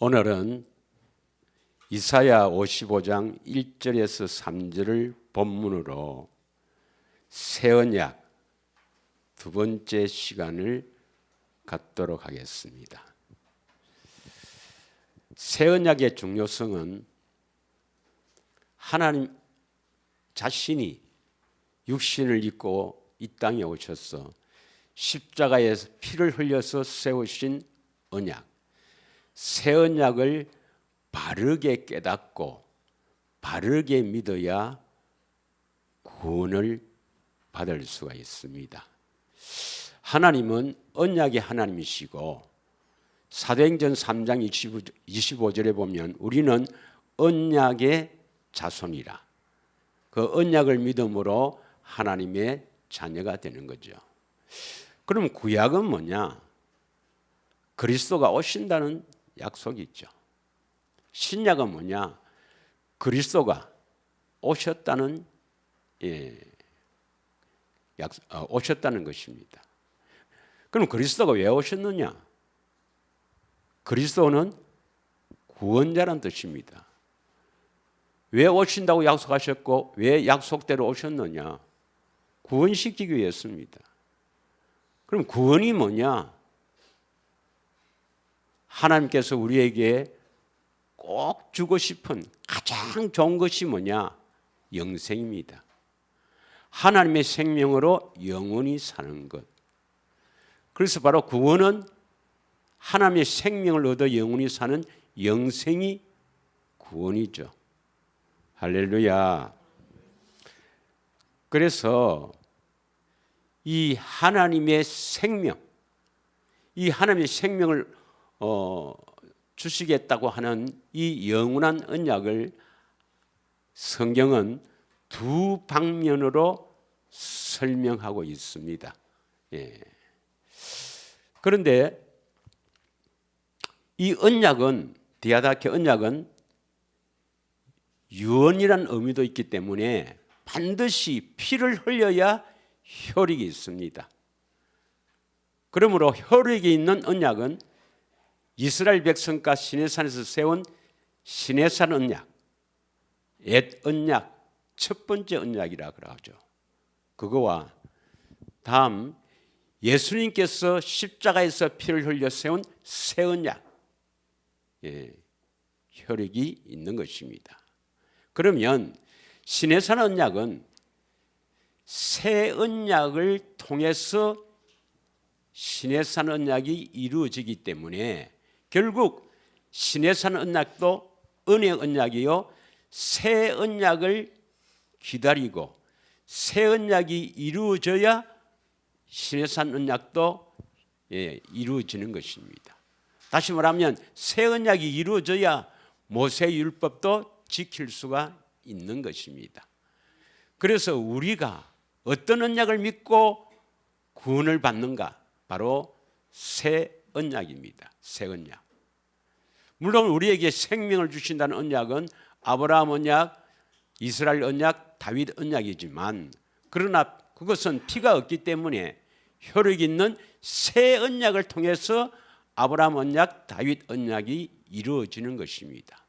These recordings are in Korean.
오늘은 이사야 55장 1절에서 3절을 본문으로 새 언약 두 번째 시간을 갖도록 하겠습니다. 새 언약의 중요성은 하나님 자신이 육신을 입고 이 땅에 오셔서 십자가에서 피를 흘려서 세우신 언약, 새 언약을 바르게 깨닫고 바르게 믿어야 구원을 받을 수가 있습니다. 하나님은 언약의 하나님이시고 사도행전 3장 25절에 보면 우리는 언약의 자손이라, 그 언약을 믿음으로 하나님의 자녀가 되는 거죠. 그럼 구약은 뭐냐? 그리스도가 오신다는 약속이 있죠. 신약은 뭐냐? 그리스도가 오셨다는 오셨다는 것입니다. 그럼 그리스도가 왜 오셨느냐? 그리스도는 구원자란 뜻입니다. 왜 오신다고 약속하셨고 왜 약속대로 오셨느냐? 구원시키기 위해서입니다. 그럼 구원이 뭐냐? 하나님께서 우리에게 꼭 주고 싶은 가장 좋은 것이 뭐냐? 영생입니다. 하나님의 생명으로 영원히 사는 것. 그래서 바로 구원은 하나님의 생명을 얻어 영원히 사는 영생이 구원이죠. 할렐루야. 그래서 이 하나님의 생명, 이 하나님의 생명을 주시겠다고 하는 이 영원한 언약을 성경은 두 방면으로 설명하고 있습니다. 그런데 이 언약은, 디아다케 언약은 유언이라는 의미도 있기 때문에 반드시 피를 흘려야 효력이 있습니다. 그러므로 효력이 있는 언약은 이스라엘 백성과 시내산에서 세운 시내산 언약, 옛 언약, 첫 번째 언약이라 그러죠. 그거와 다음 예수님께서 십자가에서 피를 흘려 세운 새 언약, 효력이 있는 것입니다. 그러면 시내산 언약은 새 언약을 통해서 시내산 언약이 이루어지기 때문에 결국 시내산 언약도 은혜 언약이요, 새 언약을 기다리고 새 언약이 이루어져야 시내산 언약도 이루어지는 것입니다. 다시 말하면 새 언약이 이루어져야 모세 율법도 지킬 수가 있는 것입니다. 그래서 우리가 어떤 언약을 믿고 구원을 받는가? 바로 새 언약입니다. 새 언약. 물론 우리에게 생명을 주신다는 언약은 아브라함 언약, 이스라엘 언약, 다윗 언약이지만 그러나 그것은 피가 없기 때문에 효력 있는 새 언약을 통해서 아브라함 언약, 다윗 언약이 이루어지는 것입니다.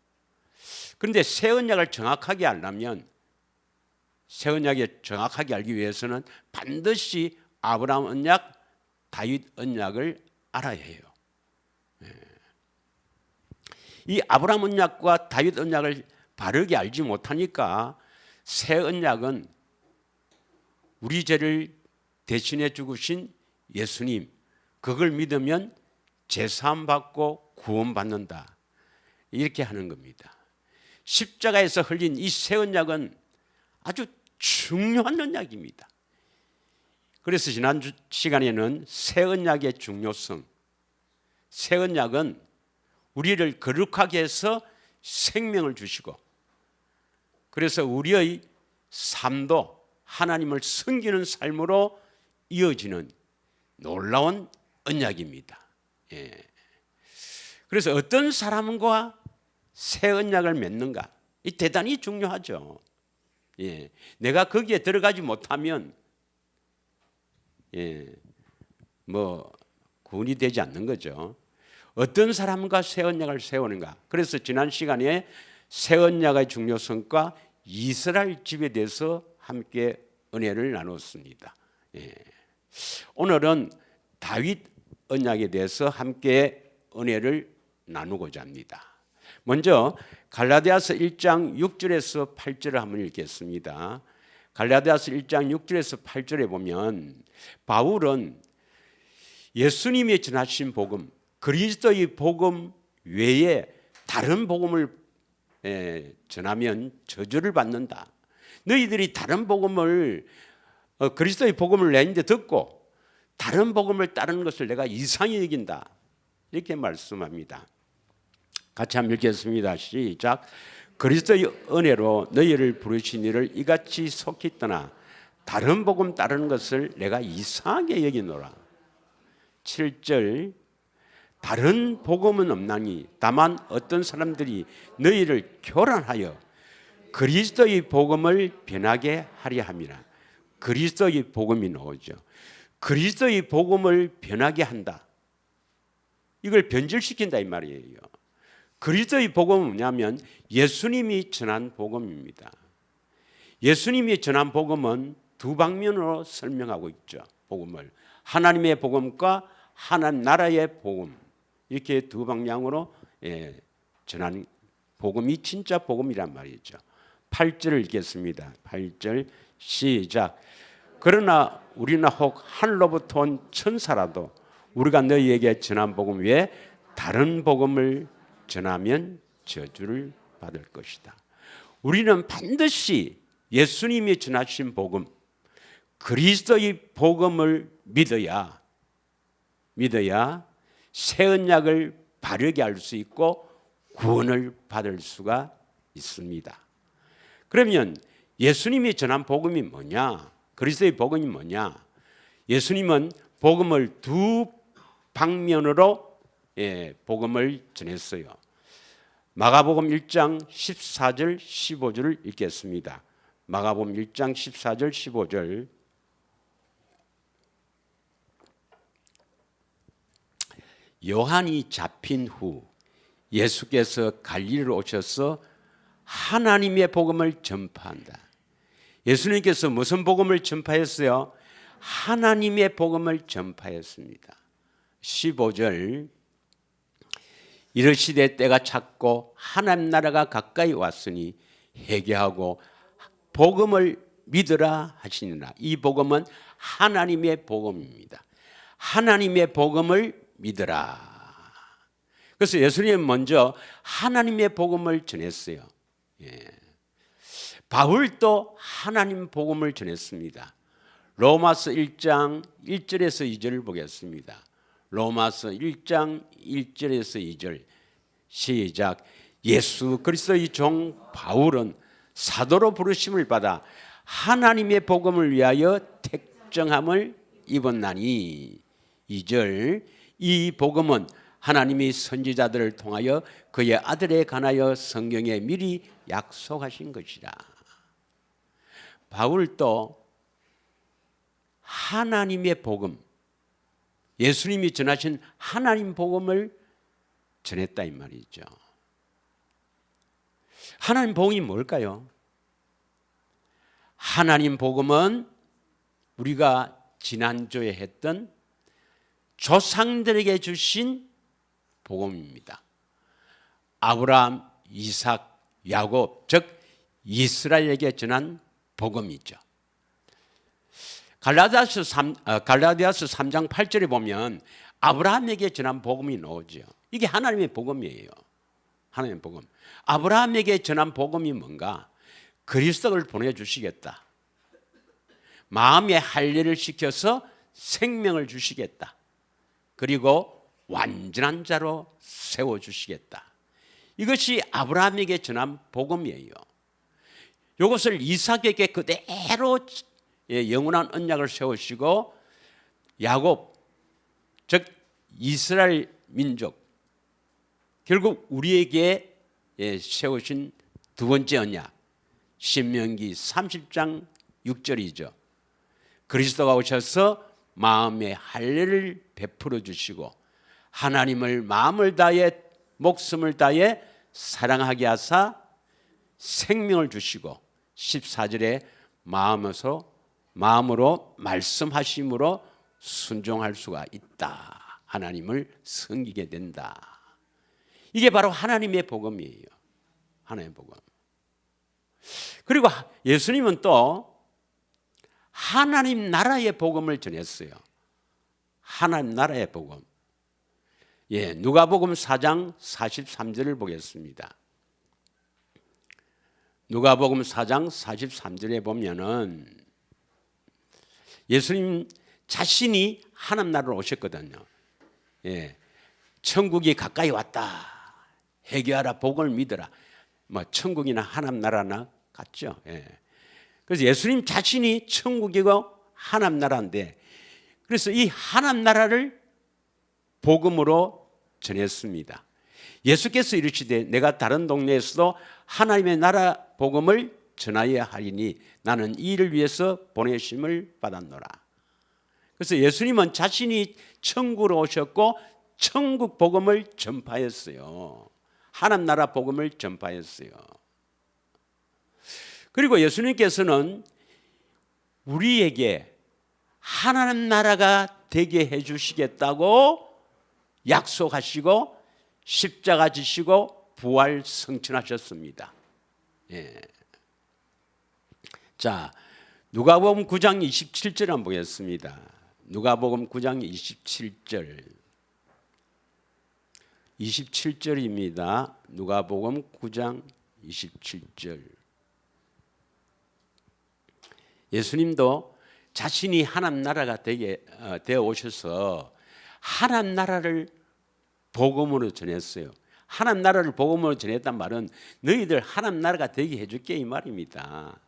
그런데 새 언약을 정확하게 알려면, 새 언약을 정확하게 알기 위해서는 반드시 아브라함 언약, 다윗 언약을 알아야 해요. 이 아브라함 언약과 다윗 언약을 바르게 알지 못하니까 새 언약은 우리 죄를 대신해 죽으신 예수님, 그걸 믿으면 제사함 받고 구원 받는다, 이렇게 하는 겁니다. 십자가에서 흘린 이 새 언약은 아주 중요한 언약입니다. 그래서 지난 시간에는 새 언약의 중요성, 새 언약은 우리를 거룩하게 해서 생명을 주시고, 그래서 우리의 삶도 하나님을 섬기는 삶으로 이어지는 놀라운 언약입니다. 그래서 어떤 사람과 새 언약을 맺는가, 이 대단히 중요하죠. 내가 거기에 들어가지 못하면 구원이 되지 않는 거죠. 어떤 사람과 새 언약을 세우는가. 그래서 지난 시간에 새 언약의 중요성과 이스라엘 집에 대해서 함께 은혜를 나눴습니다. 예. 오늘은 다윗 언약에 대해서 함께 은혜를 나누고자 합니다. 먼저 갈라디아서 1장 6절에서 8절을 한번 읽겠습니다. 갈라디아서 1장 6절에서 8절에 보면 바울은 예수님이 전하신 복음, 그리스도의 복음 외에 다른 복음을 전하면 저주를 받는다. 너희들이 다른 복음을 그리스도의 복음을 내는데 듣고 다른 복음을 따르는 것을 내가 이상히 여긴다. 이렇게 말씀합니다. 같이 한번 읽겠습니다. 시작. 그리스도의 은혜로 너희를 부르신 이를 이같이 속히 떠나 다른 복음 따르는 것을 내가 이상하게 여기노라. 7절. 다른 복음은 없나니 다만 어떤 사람들이 너희를 교란하여 그리스도의 복음을 변하게 하려 함이라. 그리스도의 복음이 나오죠. 그리스도의 복음을 변하게 한다. 이걸 변질시킨다 이 말이에요. 그리스도의 복음은 뭐냐면 예수님이 전한 복음입니다. 예수님이 전한 복음은 두 방면으로 설명하고 있죠. 복음을 하나님의 복음과 하나님 나라의 복음 이렇게 두 방향으로 전한 복음이 진짜 복음이란 말이죠. 8절을 읽겠습니다. 8절 시작. 그러나 우리나 혹 하늘로부터 온 천사라도 우리가 너희에게 전한 복음 외에 다른 복음을 전하면 저주를 받을 것이다. 우리는 반드시 예수님이 전하신 복음, 그리스도의 복음을 믿어야 새 언약을 바르게 할 수 있고 구원을 받을 수가 있습니다. 그러면 예수님이 전한 복음이 뭐냐? 그리스도의 복음이 뭐냐? 예수님은 복음을 두 방면으로 복음을 전했어요. 마가복음 1장 14절 15절을 읽겠습니다. 마가복음 1장 14절 15절. 요한이 잡힌 후 예수께서 갈릴리로 오셔서 하나님의 복음을 전파한다. 예수님께서 무슨 복음을 전파했어요? 하나님의 복음을 전파했습니다. 15절. 이르시되 때가 찼고 하나님 나라가 가까이 왔으니 회개하고 복음을 믿으라 하시니라. 이 복음은 하나님의 복음입니다. 하나님의 복음을 믿으라. 그래서 예수님은 먼저 하나님의 복음을 전했어요. 바울도 하나님 복음을 전했습니다. 로마서 1장 1절에서 2절을 보겠습니다. 로마서 1장 1절에서 2절 시작. 예수 그리스도의 종 바울은 사도로 부르심을 받아 하나님의 복음을 위하여 택정함을 입었나니 2절. 이 복음은 하나님이 선지자들을 통하여 그의 아들에 관하여 성경에 미리 약속하신 것이라. 바울도 하나님의 복음, 예수님이 전하신 하나님 복음을 전했다 이 말이죠. 하나님 복음이 뭘까요? 하나님 복음은 우리가 지난주에 했던 조상들에게 주신 복음입니다. 아브라함, 이삭, 야곱, 즉 이스라엘에게 전한 복음이죠. 갈라디아서 3장 8절에 보면 아브라함에게 전한 복음이 나오죠. 이게 하나님의 복음이에요. 하나님의 복음. 아브라함에게 전한 복음이 뭔가? 그리스도를 보내주시겠다. 마음의 할례를 시켜서 생명을 주시겠다. 그리고 완전한 자로 세워주시겠다. 이것이 아브라함에게 전한 복음이에요. 이것을 이삭에게 그대로 영원한 언약을 세우시고 야곱, 즉 이스라엘 민족, 결국 우리에게 세우신 두 번째 언약, 신명기 30장 6절이죠. 그리스도가 오셔서 마음의 할례를 베풀어 주시고 하나님을 마음을 다해 목숨을 다해 사랑하게 하사 생명을 주시고 14절에 마음으로 말씀하심으로 순종할 수가 있다. 하나님을 섬기게 된다. 이게 바로 하나님의 복음이에요. 하나님의 복음. 그리고 예수님은 또 하나님 나라의 복음을 전했어요. 하나님 나라의 복음. 누가복음 4장 43절을 보겠습니다. 누가복음 4장 43절에 보면은 예수님 자신이 하나님 나라로 오셨거든요. 천국이 가까이 왔다. 회개하라, 복을 믿어라. 천국이나 하나님 나라나 같죠. 그래서 예수님 자신이 천국이고 하나님 나라인데, 그래서 이 하나님 나라를 복음으로 전했습니다. 예수께서 이르시되 내가 다른 동네에서도 하나님의 나라 복음을 전하여야 하리니 나는 이 일을 위해서 보내심을 받았노라. 그래서 예수님은 자신이 천국으로 오셨고 천국 복음을 전파했어요. 하나님 나라 복음을 전파했어요. 그리고 예수님께서는 우리에게 하나님 나라가 되게 해주시겠다고 약속하시고 십자가 지시고 부활 승천하셨습니다. 자, 누가복음 9장 27절 한번 보겠습니다. 누가복음 9장 27절입니다. 누가복음 9장 27절. 예수님도 자신이 하나님 나라가 되어 오셔서 하나님 나라를 복음으로 전했어요. 하나님 나라를 복음으로 전했단 말은 너희들 하나님 나라가 되게 해줄게 이 말입니다.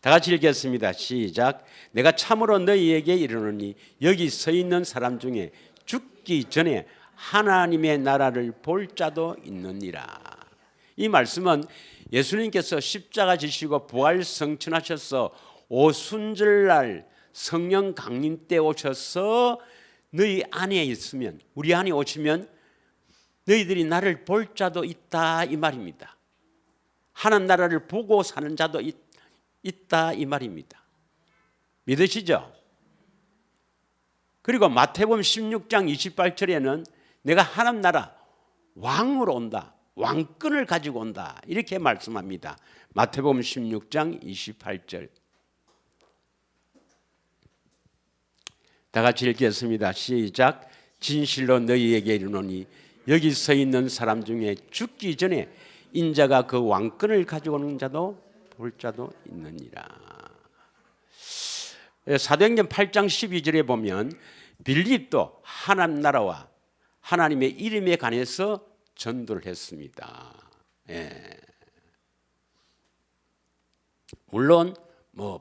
다 같이 읽겠습니다. 시작. 내가 참으로 너희에게 이르노니 여기 서 있는 사람 중에 죽기 전에 하나님의 나라를 볼 자도 있느니라. 이 말씀은 예수님께서 십자가 지시고 부활 승천하셔서 오순절날 성령 강림 때 오셔서 너희 안에 있으면, 우리 안에 오시면 너희들이 나를 볼 자도 있다 이 말입니다. 하나님 나라를 보고 사는 자도 있다 이 말입니다. 믿으시죠? 그리고 마태복음 16장 28절에는 내가 하나님 나라 왕으로 온다, 왕권을 가지고 온다 이렇게 말씀합니다. 마태복음 16장 28절. 다 같이 읽겠습니다. 시작. 진실로 너희에게 이르노니 여기 서 있는 사람 중에 죽기 전에 인자가 그 왕권을 가지고 오는 자도 볼 자도 있느니라. 사도행전 8장 12절에 보면 빌립도 하나님 나라와 하나님의 이름에 관해서 전도를 했습니다. 물론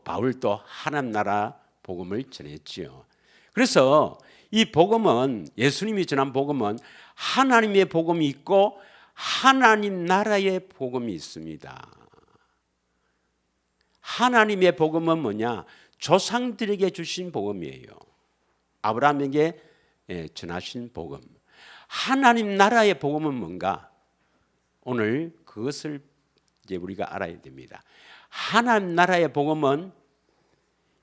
바울도 하나님 나라 복음을 전했지요. 그래서 이 복음은, 예수님이 전한 복음은 하나님의 복음이 있고 하나님 나라의 복음이 있습니다. 하나님의 복음은 뭐냐? 조상들에게 주신 복음이에요. 아브라함에게 전하신 복음. 하나님 나라의 복음은 뭔가? 오늘 그것을 이제 우리가 알아야 됩니다. 하나님 나라의 복음은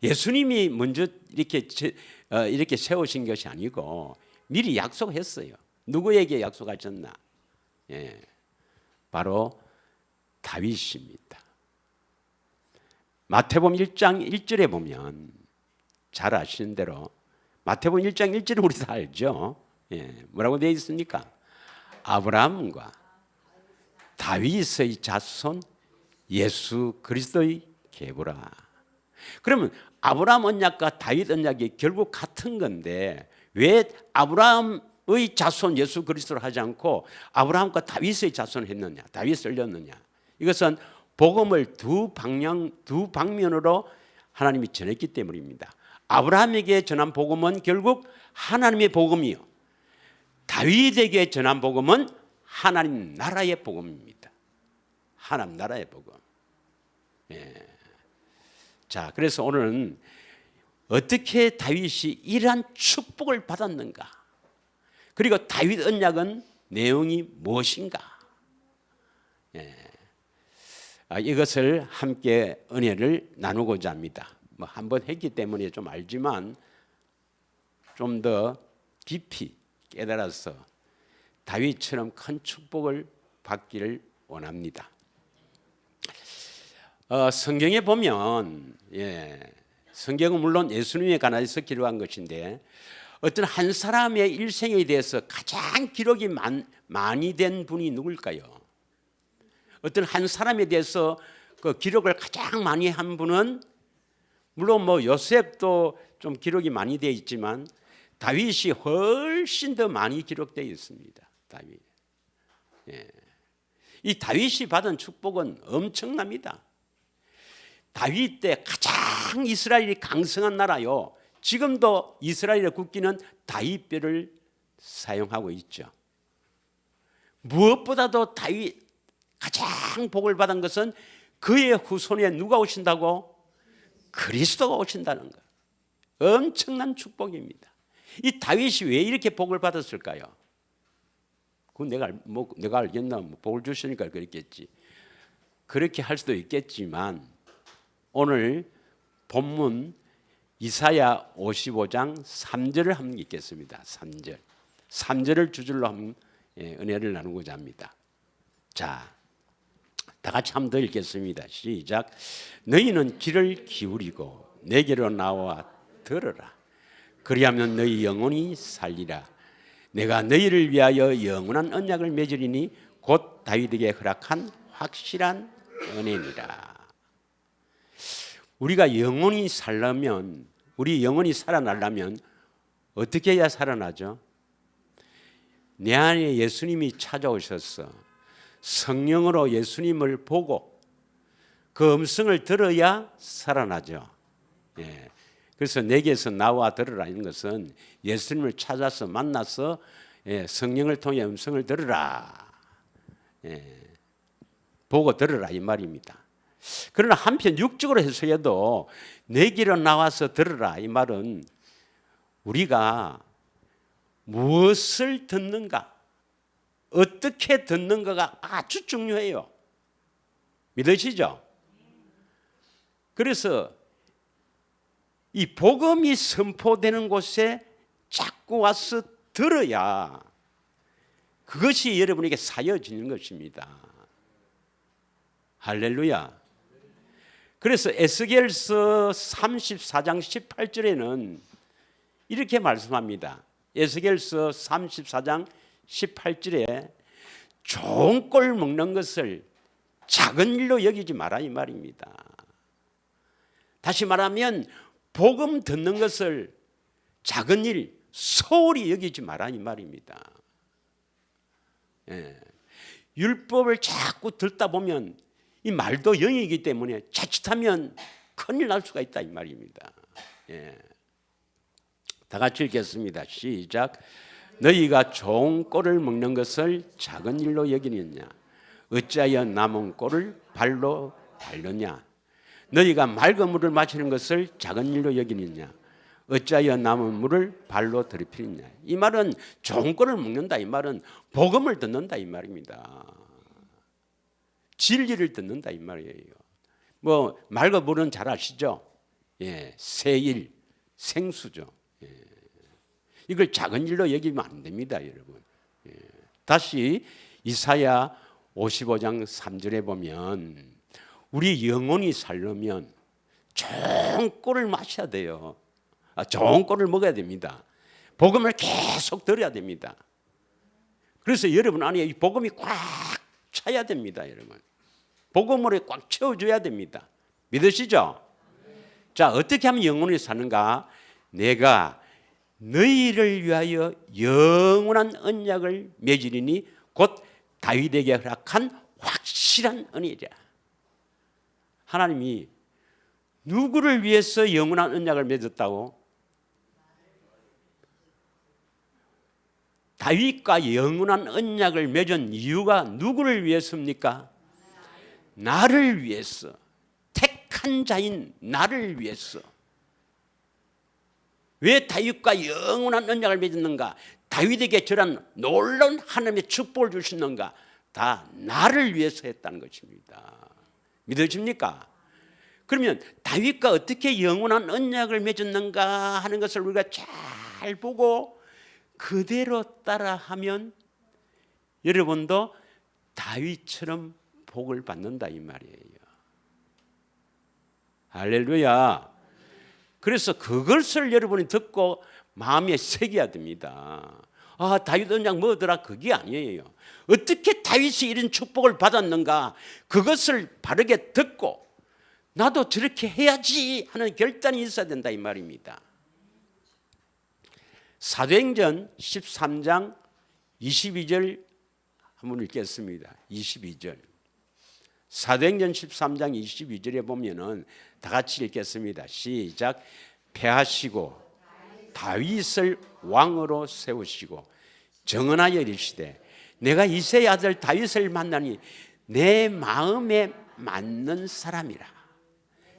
예수님이 먼저 이렇게 세우신 것이 아니고 미리 약속했어요. 누구에게 약속하셨나? 바로 다윗입니다. 마태복음 1장 1절에 보면 잘 아시는 대로 마태복음 1장 1절을 우리 다 알죠. 뭐라고 되어 있습니까? 아브라함과 다윗의 자손 예수 그리스도의 계보라. 그러면 아브라함 언약과 다윗 언약이 결국 같은 건데 왜 아브라함의 자손 예수 그리스도를 하지 않고 아브라함과 다윗의 자손을 했느냐, 다윗을 올렸느냐? 이것은 복음을 두 방면으로 하나님이 전했기 때문입니다. 아브라함에게 전한 복음은 결국 하나님의 복음이요, 다윗에게 전한 복음은 하나님 나라의 복음입니다. 하나님 나라의 복음. 자, 그래서 오늘은 어떻게 다윗이 이러한 축복을 받았는가? 그리고 다윗 언약은 내용이 무엇인가? 이것을 함께 은혜를 나누고자 합니다. 뭐 한번 했기 때문에 좀 알지만 좀 더 깊이 깨달아서 다윗처럼 큰 축복을 받기를 원합니다. 성경에 보면 성경은 물론 예수님에 관해서 기록한 것인데 어떤 한 사람의 일생에 대해서 가장 기록이 많이 된 분이 누굴까요? 어떤 한 사람에 대해서 그 기록을 가장 많이 한 분은 물론 뭐 요셉도 좀 기록이 많이 되어 있지만 다윗이 훨씬 더 많이 기록되어 있습니다. 다윗. 이 다윗이 받은 축복은 엄청납니다. 다윗 때 가장 이스라엘이 강성한 나라요. 지금도 이스라엘의 국기는 다윗뼈를 사용하고 있죠. 무엇보다도 다윗 가장 복을 받은 것은 그의 후손에 누가 오신다고? 그리스도가 오신다는 것. 엄청난 축복입니다. 이 다윗이 왜 이렇게 복을 받았을까요? 그건 내가 알겠나? 복을 주시니까 그랬겠지. 그렇게 할 수도 있겠지만 오늘 본문 이사야 55장 3절을 한번 읽겠습니다. 3절을 주절로 한번 은혜를 나누고자 합니다. 자, 다 같이 한번 더 읽겠습니다. 시작. 너희는 귀를 기울이고 내게로 나와 들으라. 그리하면 너희 영혼이 살리라. 내가 너희를 위하여 영원한 언약을 맺으리니 곧 다윗에게 허락한 확실한 은혜니라. 우리가 영원히 살려면, 우리 영원히 살아나려면 어떻게 해야 살아나죠? 내 안에 예수님이 찾아오셔서 성령으로 예수님을 보고 그 음성을 들어야 살아나죠. 그래서 내게서 나와 들으라는 것은 예수님을 찾아서 만나서 성령을 통해 음성을 들으라, 보고 들으라 이 말입니다. 그러나 한편 육적으로 해석해도 내게로 나와서 들으라 이 말은 우리가 무엇을 듣는가, 어떻게 듣는가가 아주 중요해요. 믿으시죠? 그래서 이 복음이 선포되는 곳에 자꾸 와서 들어야 그것이 여러분에게 사여지는 것입니다. 할렐루야. 그래서 에스겔서 34장 18절에는 이렇게 말씀합니다. 에스겔서 34장 18절에 좋은 꼴 먹는 것을 작은 일로 여기지 마라 이 말입니다. 다시 말하면 복음 듣는 것을 작은 일, 소홀히 여기지 마라 이 말입니다. 율법을 자꾸 듣다 보면 이 말도 영이기 때문에 자칫하면 큰일 날 수가 있다 이 말입니다. 다 같이 읽겠습니다. 시작. 너희가 좋은 꼴을 먹는 것을 작은 일로 여기느냐? 어찌하여 남은 꼴을 발로 밟느냐? 너희가 맑은 물을 마시는 것을 작은 일로 여기느냐? 어찌하여 남은 물을 발로 더럽히느냐? 이 말은 좋은 꼴을 먹는다 이 말은 복음을 듣는다 이 말입니다. 진리를 듣는다 이 말이에요. 뭐 맑은 물은 잘 아시죠? 세일, 생수죠. 이걸 작은 일로 여기면 안 됩니다, 여러분. 다시 이사야 55장 3절에 보면 우리 영혼이 살려면 좋은 꼴을 마셔야 돼요. 좋은 꼴을 먹어야 됩니다. 복음을 계속 들어야 됩니다. 그래서 여러분 안에 이 복음이 꽉 차야 됩니다, 여러분. 복음으로 꽉 채워줘야 됩니다. 믿으시죠? 자, 어떻게 하면 영혼이 사는가? 내가 너희를 위하여 영원한 언약을 맺으리니 곧 다윗에게 허락한 확실한 은혜라. 하나님이 누구를 위해서 영원한 언약을 맺었다고? 다윗과 영원한 언약을 맺은 이유가 누구를 위해서입니까? 나를 위해서, 택한 자인 나를 위해서. 왜 다윗과 영원한 언약을 맺었는가? 다윗에게 저런 놀라운 하나님의 축복을 주시는가? 다 나를 위해서 했다는 것입니다. 믿어집니까? 그러면 다윗과 어떻게 영원한 언약을 맺었는가 하는 것을 우리가 잘 보고 그대로 따라하면 여러분도 다윗처럼 복을 받는다 이 말이에요. 할렐루야. 그래서 그것을 여러분이 듣고 마음에 새겨야 됩니다. 아, 다윗 언약 뭐더라? 그게 아니에요. 어떻게 다윗이 이런 축복을 받았는가? 그것을 바르게 듣고 나도 저렇게 해야지 하는 결단이 있어야 된다 이 말입니다. 사도행전 13장 22절 한번 읽겠습니다. 22절. 사도행전 13장 22절에 보면은 다 같이 읽겠습니다. 시작. 패하시고 다윗을 왕으로 세우시고 정언하여 이르시되 내가 이새의 아들 다윗을 만나니 내 마음에 맞는 사람이라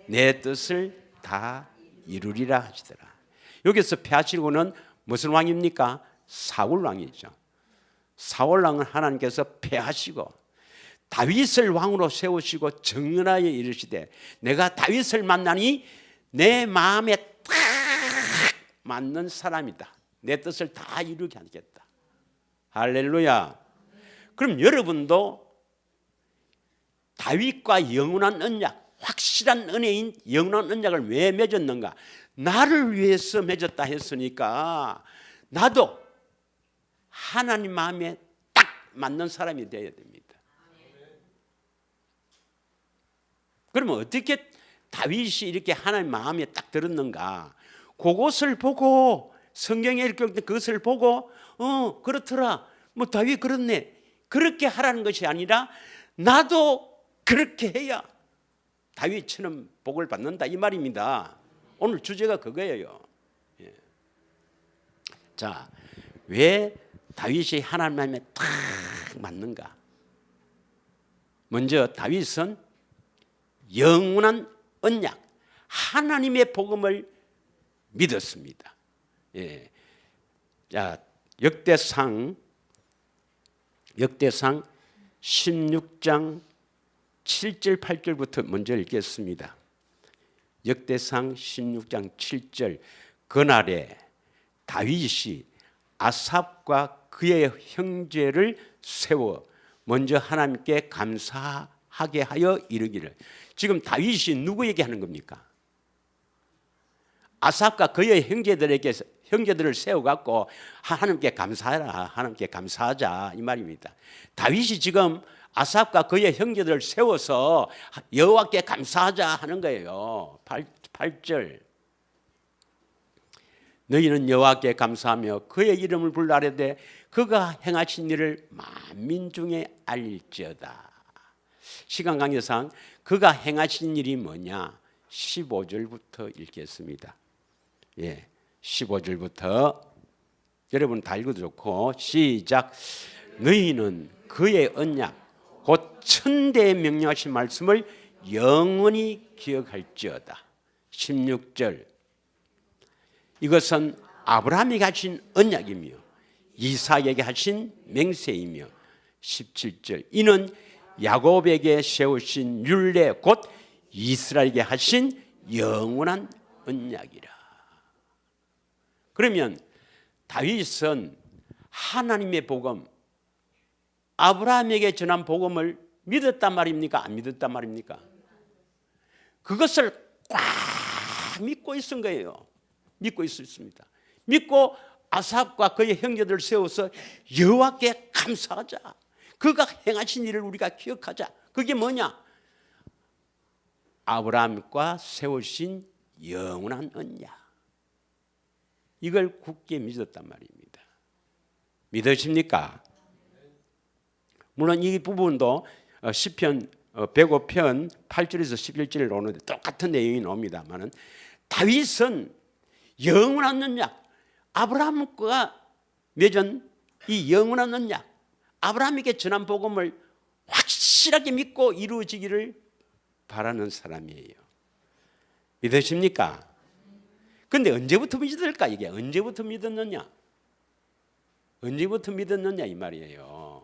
내 뜻을 다 이루리라 하시더라. 여기서 패하시고는 무슨 왕입니까? 사울 왕이죠. 사울 왕은 하나님께서 패하시고 다윗을 왕으로 세우시고 정언하여 이르시되 내가 다윗을 만나니 내 마음에 딱 맞는 사람이다. 내 뜻을 다 이루게 하겠다. 할렐루야. 그럼 여러분도 다윗과 영원한 언약, 확실한 은혜인 영원한 언약을 왜 맺었는가? 나를 위해서 맺었다 했으니까 나도 하나님 마음에 딱 맞는 사람이 되어야 됩니다. 그러면 어떻게 다윗이 이렇게 하나님 마음에 딱 들었는가? 그것을 보고 성경에 이렇게 그것을 보고 그렇더라. 뭐 다윗 그렇네. 그렇게 하라는 것이 아니라 나도 그렇게 해야 다윗처럼 복을 받는다 이 말입니다. 오늘 주제가 그거예요. 예. 자, 왜 다윗이 하나님 마음에 딱 맞는가? 먼저 다윗은 영원한 언약, 하나님의 복음을 믿었습니다. 예. 자, 역대상 16장 7절 8절부터 먼저 읽겠습니다. 역대상 16장 7절. 그날에 다윗이 아삽과 그의 형제를 세워 먼저 하나님께 감사하게 하여 이르기를. 지금 다윗이 누구에게 하는 겁니까? 아삽과 그의 형제들을 세워갖고 하나님께 감사하라, 하나님께 감사하자 이 말입니다. 다윗이 지금 아삽과 그의 형제들을 세워서 여호와께 감사하자 하는 거예요. 8절. 너희는 여호와께 감사하며 그의 이름을 불러아뢰되 그가 행하신 일을 만민 중에 알릴지어다. 시간 관계상 그가 행하신 일이 뭐냐? 15절부터 읽겠습니다. 예, 15절부터 여러분 다 읽어도 좋고 시작. 너희는 그의 언약 곧 천대에 명령하신 말씀을 영원히 기억할지어다. 16절. 이것은 아브라함에게 하신 언약이며 이삭에게 하신 맹세이며 17절. 이는 야곱에게 세우신 율례 곧 이스라엘에게 하신 영원한 언약이라. 그러면 다윗은 하나님의 복음, 아브라함에게 전한 복음을 믿었단 말입니까? 안 믿었단 말입니까? 그것을 꽉 믿고 있은 거예요. 믿고 있었습니다. 믿고 아삽과 그의 형제들을 세워서 여호와께 감사하자. 그가 행하신 일을 우리가 기억하자. 그게 뭐냐? 아브라함과 세우신 영원한 언약. 이걸 굳게 믿었단 말입니다. 믿으십니까? 물론 이 부분도 시편 105편 8절에서 11절을 오는데 똑같은 내용이 나옵니다만 다윗은 영원한 언약, 아브라함과 맺은 이 영원한 언약, 아브라함에게 전한 복음을 확실하게 믿고 이루어지기를 바라는 사람이에요. 믿으십니까? 그런데 언제부터 믿을까? 이게 언제부터 믿었느냐? 언제부터 믿었느냐 이 말이에요.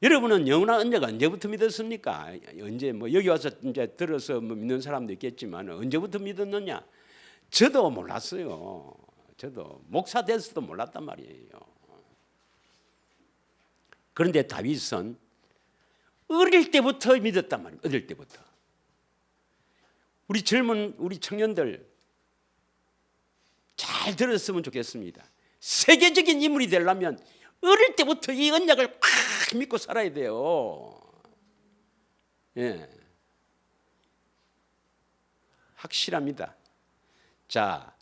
여러분은 영원한 언약 언제부터 믿었습니까? 언제 뭐 여기 와서 이제 들어서 뭐 믿는 사람도 있겠지만 언제부터 믿었느냐? 저도 몰랐어요. 저도 목사 돼서도 몰랐단 말이에요. 그런데 다윗은 어릴 때부터 믿었단 말이에요. 어릴 때부터. 우리 젊은 우리 청년들 잘 들었으면 좋겠습니다. 세계적인 인물이 되려면 어릴 때부터 이 언약을 꽉 믿고 살아야 돼요. 예. 확실합니다. 자,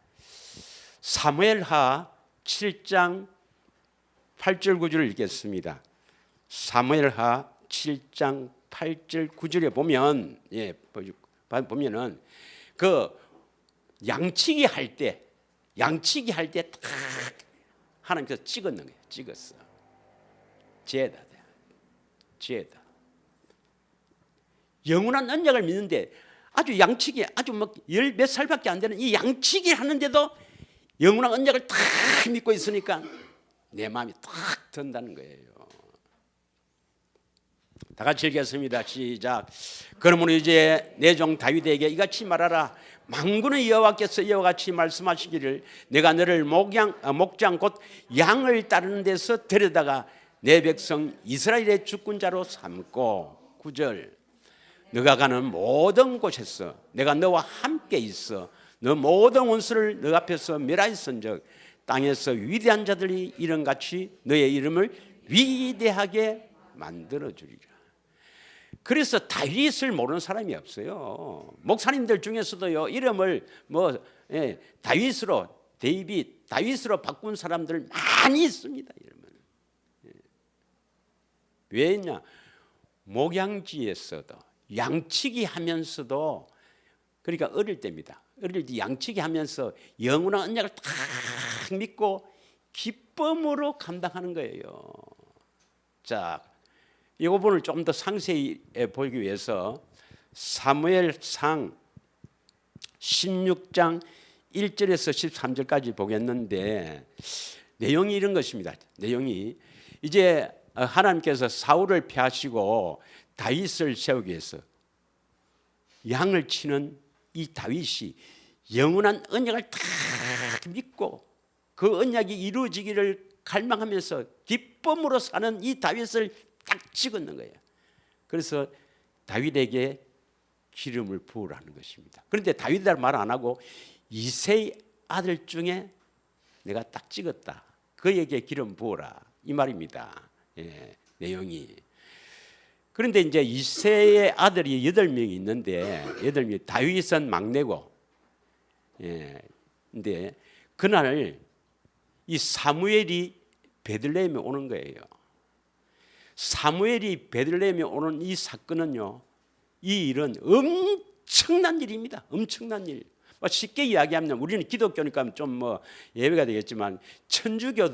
사무엘하 7장 8절 9절을 읽겠습니다. 사무엘하 7장 8절 9절에 보면 보면은 그 양치기 할 때 딱 하나님께서 찍었는 거예요. 찍었어. 죄다. 영원한 언약을 믿는데 아주 양치기 아주 막 열 몇 살밖에 안 되는 이 양치기 하는데도 영원한 언약을 딱 믿고 있으니까 내 마음이 딱 든다는 거예요. 다 같이 읽겠습니다. 시작. 그러므로 이제 내 종 다윗에게 이같이 말하라. 만군의 여호와께서 이와 같이 말씀하시기를 내가 너를 목장 곧 양을 따르는 데서 데려다가 내 백성 이스라엘의 주권자로 삼고 9절 너가 가는 모든 곳에서 내가 너와 함께 있어 너 모든 원수를 너 앞에서 멸하였은즉 땅에서 위대한 자들이 이름같이 너의 이름을 위대하게 만들어주리라. 그래서 다윗을 모르는 사람이 없어요. 목사님들 중에서도요 이름을 다윗으로 바꾼 사람들 많이 있습니다. 이름을. 왜냐? 목양지에서도 양치기 하면서도 그러니까 어릴 때입니다. 어릴 때 양치기 하면서 영원한 언약을 딱 믿고 기쁨으로 감당하는 거예요. 자. 이 부분을 좀 더 상세히 보기 위해서 사무엘상 16장 1절에서 13절까지 보겠는데 내용이 이런 것입니다. 내용이 이제 하나님께서 사울을 폐하시고 다윗을 세우기 위해서 양을 치는 이 다윗이 영원한 언약을 다 믿고 그 언약이 이루어지기를 갈망하면서 기쁨으로 사는 이 다윗을 딱 찍었는 거예요. 그래서 다윗에게 기름을 부으라는 것입니다. 그런데 다윗이라고 말 안 하고 이새의 아들 중에 내가 딱 찍었다. 그에게 기름 부어라 이 말입니다. 내용이. 그런데 이제 이새의 아들이 8명이 있는데 8명이 다윗은 막내고 근데 그날 이 사무엘이 베들레헴에 오는 거예요. 사무엘이 베들레헴에 오는 이 사건은요, 이 일은 엄청난 일입니다. 엄청난 일. 쉽게 이야기하면 우리는 기독교니까 좀 예외가 되겠지만 천주교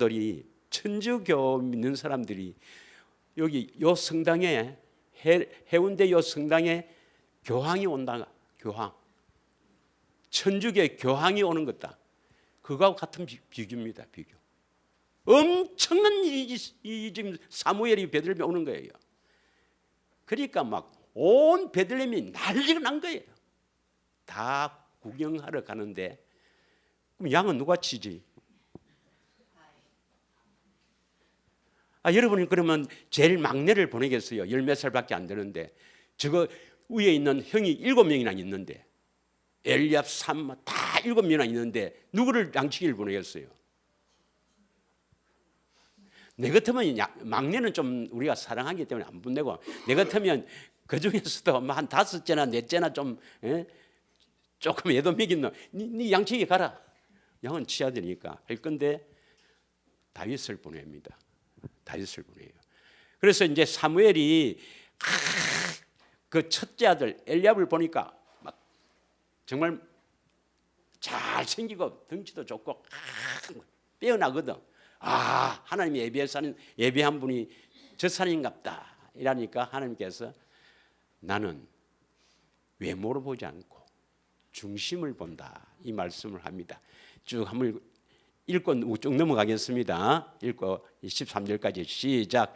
믿는 사람들이 여기 요 성당에 해운대 요 성당에 교황이 온다. 교황. 천주교의 교황이 오는 것다. 그거하고 같은 비교입니다. 비교. 엄청난 일이 지금 사무엘이 베들레헴에 오는 거예요. 그러니까 막 온 베들레헴이 난리가 난 거예요. 다 구경하러 가는데 그럼 양은 누가 치지? 여러분이 그러면 제일 막내를 보내겠어요. 10몇 살밖에 안 되는데 저거 위에 있는 형이 7명이나 있는데 엘리압, 삼마 다 7명이나 있는데 누구를 양치기를 보내겠어요? 내 같으면 막내는 좀 우리가 사랑하기 때문에 안 보내고 내 같으면 그 중에서도 한 5째나 4째나 좀 조금 애도 먹인 너 네 양치기 가라. 양은 치야 되니까 할 건데 다윗을 보냅니다. 다윗을 보내요. 그래서 이제 사무엘이 그 첫째 아들 엘리압을 보니까 막 정말 잘생기고 덩치도 좋고 빼어나거든. 하나님이 예배한 분이 저 사람인갑다 이러니까 하나님께서 나는 외모를 보지 않고 중심을 본다 이 말씀을 합니다. 쭉 한번 읽고 쭉 넘어가겠습니다. 읽고 13절까지 시작.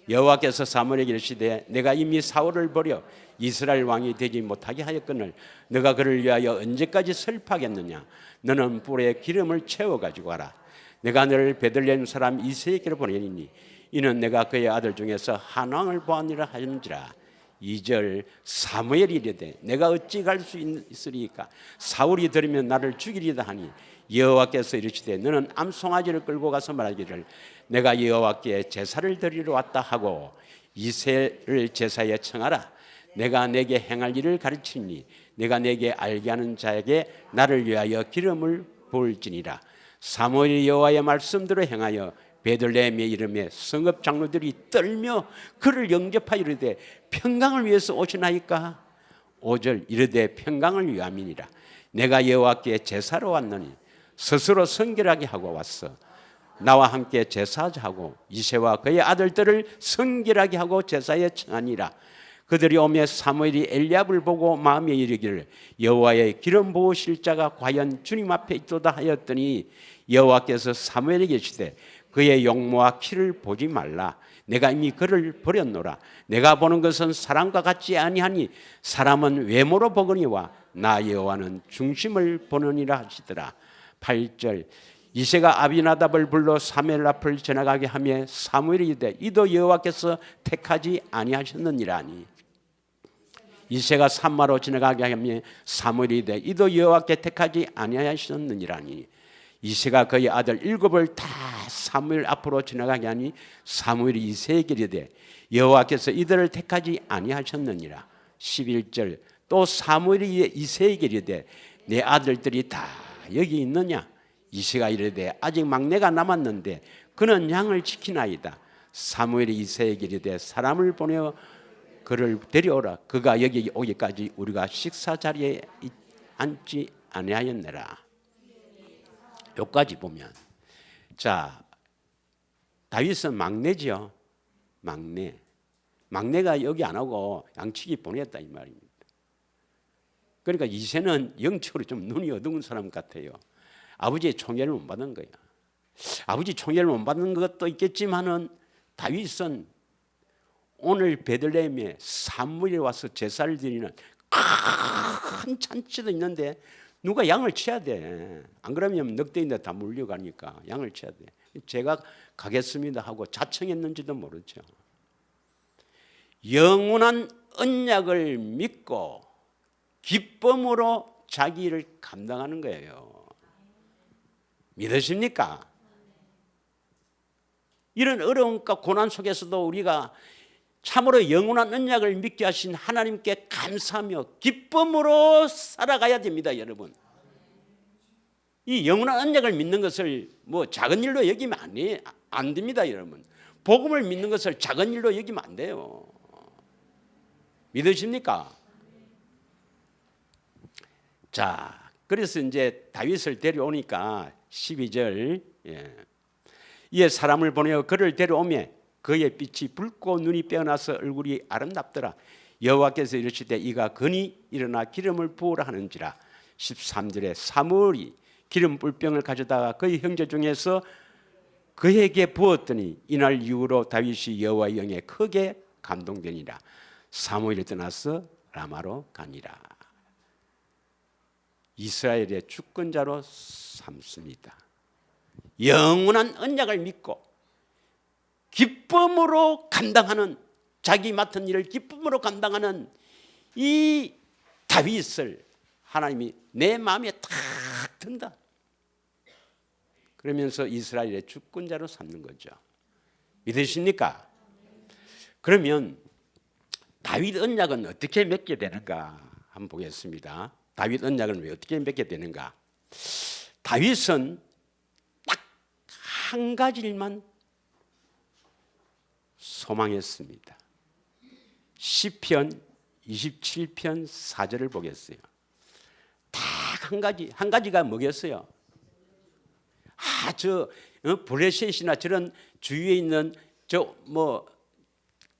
여호와께서 사무엘에게 이르시되 내가 이미 사울을 버려 이스라엘 왕이 되지 못하게 하였거늘 너가 그를 위하여 언제까지 슬퍼하겠느냐. 너는 뿔에 기름을 채워 가지고 가라. 내가 너를 베들레헴 사람 이새에게로 보내리니 이는 내가 그의 아들 중에서 한 왕을 보았느니라 하는지라. 2절 사무엘이 이르되 내가 어찌 갈 수 있으리까. 사울이 들으면 나를 죽이리다 하니 여호와께서 이르시되 너는 암송아지를 끌고 가서 말하기를 내가 여호와께 제사를 드리러 왔다 하고 이새를 제사에 청하라. 내가 내게 행할 일을 가르치니 내가 내게 알게 하는 자에게 나를 위하여 기름을 부을지니라. 사무엘이 여호와의 말씀대로 행하여 베들레헴의 이름에 성읍 장로들이 떨며 그를 영접하여 이르되 평강을 위해서 오시나이까. 5절 이르되 평강을 위함이니라. 내가 여호와께 제사로 왔노니 스스로 성결하게 하고 왔어. 나와 함께 제사하자 하고 이새와 그의 아들들을 성결하게 하고 제사에 청하니라. 그들이 오매 사무엘이 엘리압을 보고 마음에 이르기를 여호와의 기름 부으실 자가 과연 주님 앞에 있도다 하였더니 여호와께서 사무엘에게 이르시되 그의 용모와 키를 보지 말라. 내가 이미 그를 버렸노라. 내가 보는 것은 사람과 같지 아니하니 사람은 외모로 보거니와 나 여호와는 중심을 보느니라 하시더라. 8절 이새가 아비나답을 불러 사무엘 앞을 지나가게 하며 사무엘이 이르되 이도 여호와께서 택하지 아니하셨느니라니. 이새가 산마로 지나가게 하며 사무엘이 이르되 이도 여호와께 택하지 아니하셨느니라니. 이새가 그의 아들 7을 다 사무엘 앞으로 지나가게 하니 사무엘이 이새에게 이르되 여호와께서 이들을 택하지 아니하셨느니라. 11절 또 사무엘이 이새에게 이르되 내 아들들이 다 여기 있느냐. 이새가 이르되 아직 막내가 남았는데 그는 양을 지키나이다. 사무엘이 이새에게 이르되 사람을 보내어 그를 데려오라. 그가 여기 오기까지 우리가 식사 자리에 앉지 아니하였느라. 여기까지 보면 자 다윗은 막내죠. 막내가 여기 안 하고 양치기 보냈다 이 말입니다. 그러니까 이새는 영적으로 좀 눈이 어두운 사람 같아요. 아버지의 총애를 못 받은 거야. 아버지 총애를 못 받는 것도 있겠지만은 다윗은 오늘 베들레헴에 사무엘이 와서 제사를 드리는 큰 잔치도 있는데 누가 양을 쳐야 돼. 안 그러면 늑대인데 다 물려가니까 양을 쳐야 돼. 제가 가겠습니다 하고 자청했는지도 모르죠. 영원한 언약을 믿고 기쁨으로 자기 일을 감당하는 거예요. 믿으십니까? 이런 어려움과 고난 속에서도 우리가 참으로 영원한 언약을 믿게 하신 하나님께 감사하며 기쁨으로 살아가야 됩니다, 여러분. 이 영원한 언약을 믿는 것을 뭐 작은 일로 여기면 안 됩니다, 여러분. 복음을 믿는 것을 작은 일로 여기면 안 돼요. 믿으십니까? 자, 그래서 이제 다윗을 데려오니까 12절 이에 사람을 보내어 그를 데려오며 그의 빛이 붉고 눈이 빼어나서 얼굴이 아름답더라. 여호와께서 이르시되 이가 그니 일어나 기름을 부으라 하는지라. 13절에 사무엘이 기름 뿔병을 가져다가 그의 형제 중에서 그에게 부었더니 이날 이후로 다윗이 여호와의 영에 크게 감동되니라. 사무엘이 떠나서 라마로 가니라. 이스라엘의 주권자로 삼습니다. 영원한 언약을 믿고 기쁨으로 감당하는, 자기 맡은 일을 기쁨으로 감당하는 이 다윗을 하나님이 내 마음에 탁 든다. 그러면서 이스라엘의 주권자로 삼는 거죠. 믿으십니까? 그러면 다윗 언약은 어떻게 맺게 되는가 한번 보겠습니다. 다윗 언약은 왜 어떻게 맺게 되는가? 다윗은 딱 한 가지 일만 소망했습니다. 시편 27편 4절을 보겠어요. 딱 한 가지가 뭐겠어요? 브레셋이나 저런 주위에 있는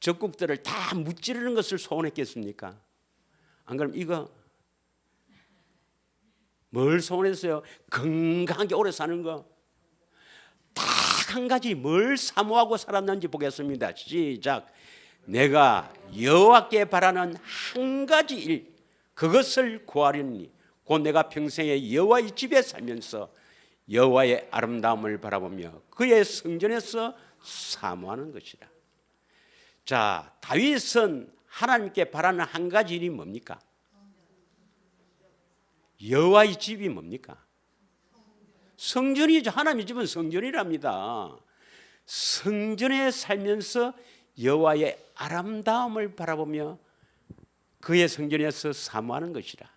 적국들을 다 무찌르는 것을 소원했겠습니까? 안 그럼 이거 뭘 소원했어요? 건강하게 오래 사는 거. 한 가지 뭘 사모하고 살았는지 보겠습니다. 시작. 내가 여호와께 바라는 한 가지 일, 그것을 구하려니 곧 내가 평생에 여호와의 집에 살면서 여호와의 아름다움을 바라보며 그의 성전에서 사모하는 것이라. 자, 다윗은 하나님께 바라는 한 가지 일이 뭡니까? 여호와의 집이 뭡니까? 성전이죠. 하나님의 집은 성전이랍니다. 성전에 살면서 여호와의 아름다움을 바라보며 그의 성전에서 사모하는 것이라.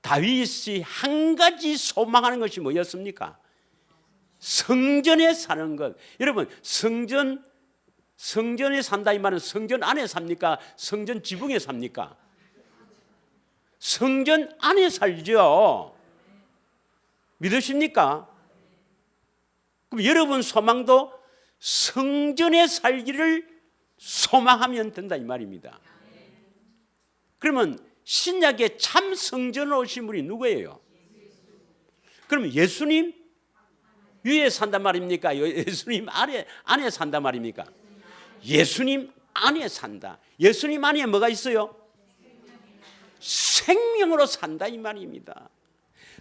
다윗이 한 가지 소망하는 것이 뭐였습니까? 성전에 사는 것. 여러분, 성전에 산다 이 말은 성전 안에 삽니까? 성전 지붕에 삽니까? 성전 안에 살죠. 믿으십니까? 그럼 여러분 소망도 성전에 살기를 소망하면 된다 이 말입니다. 그러면 신약의 참 성전으로 오신 분이 누구예요? 그러면 예수님 위에 산단 말입니까? 예수님 안에 산단 말입니까? 예수님 안에 산다. 예수님 안에 뭐가 있어요? 생명으로 산다 이 말입니다.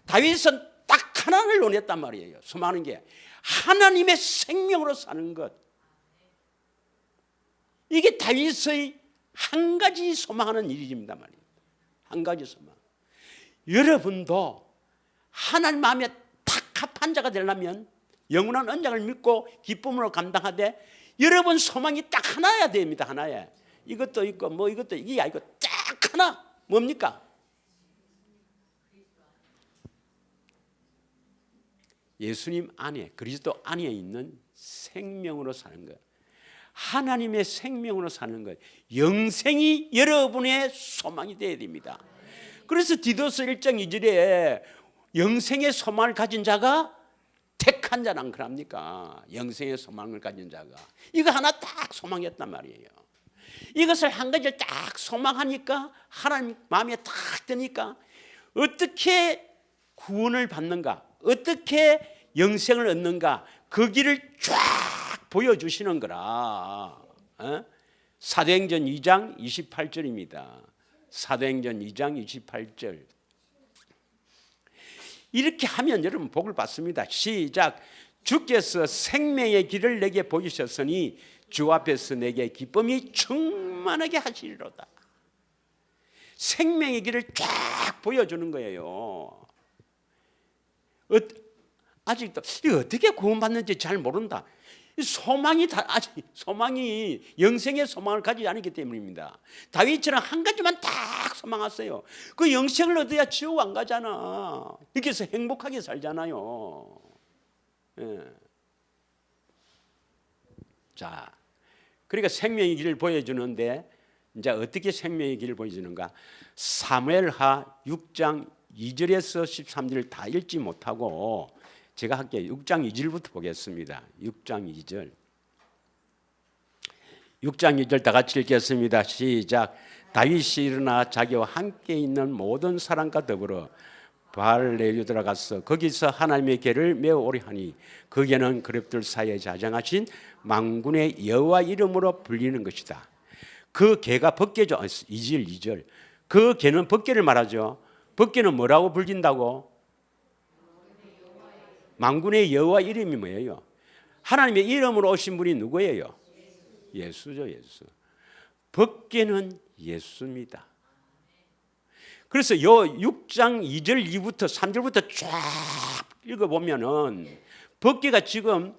다윗은 딱 하나를 원했단 말이에요. 소망하는 게 하나님의 생명으로 사는 것. 이게 다윗의 한 가지 소망하는 일입니다 말이에요. 한 가지 소망. 여러분도 하나님 마음에 탁 합한 자가 되려면 영원한 언약을 믿고 기쁨으로 감당하되 여러분 소망이 딱 하나야 됩니다. 하나야. 이것도 있고 뭐 이것도 이게 아니고 딱 하나. 뭡니까? 예수님 안에, 그리스도 안에 있는 생명으로 사는 것. 하나님의 생명으로 사는 것. 영생이 여러분의 소망이 되어야 됩니다. 그래서 디도서 1장 2절에 영생의 소망을 가진 자가 택한 자란 그럽니까? 영생의 소망을 가진 자가. 이거 하나 딱 소망했단 말이에요. 이것을 한 가지를 딱 소망하니까 하나님 마음에 딱 드니까 어떻게 구원을 받는가, 어떻게 영생을 얻는가, 그 길을 쫙 보여주시는 거라. 사도행전 2장 28절입니다. 사도행전 2장 28절. 이렇게 하면 여러분 복을 받습니다. 시작. 주께서 생명의 길을 내게 보이셨으니 주 앞에서 내게 기쁨이 충만하게 하시리로다. 생명의 길을 쫙 보여주는 거예요. 아직도 이거 어떻게 구원받는지 잘 모른다. 소망이 영생의 소망을 가지지 않기 때문입니다. 다윗처럼 한 가지만 딱 소망하세요. 그 영생을 얻어야 지옥 안 가잖아. 여기서 행복하게 살잖아요. 예. 자, 그러니까 생명의 길을 보여주는데 이제 어떻게 생명의 길을 보여주는가? 사무엘하 6장 2절에서 13절을 다 읽지 못하고 제가 할게요. 6장 2절부터 보겠습니다. 6장 2절. 6장 2절 다 같이 읽겠습니다. 시작. 다윗이 일어나 자기와 함께 있는 모든 사람과 더불어 바알레로 들어가서 거기서 하나님의 궤를 메어 오래 하니 그 궤는 그룹들 사이에 자정하신 만군의 여호와 이름으로 불리는 것이다. 그 궤가 법궤죠. 2절. 그 궤는 법궤를 말하죠. 법궤는 뭐라고 불린다고? 만군의 여호와 이름이 뭐예요? 하나님의 이름으로 오신 분이 누구예요? 예수죠. 예수. 법궤는 예수입니다. 그래서 요 6장 2절 2부터 3절부터 쫙 읽어보면은 법궤가 지금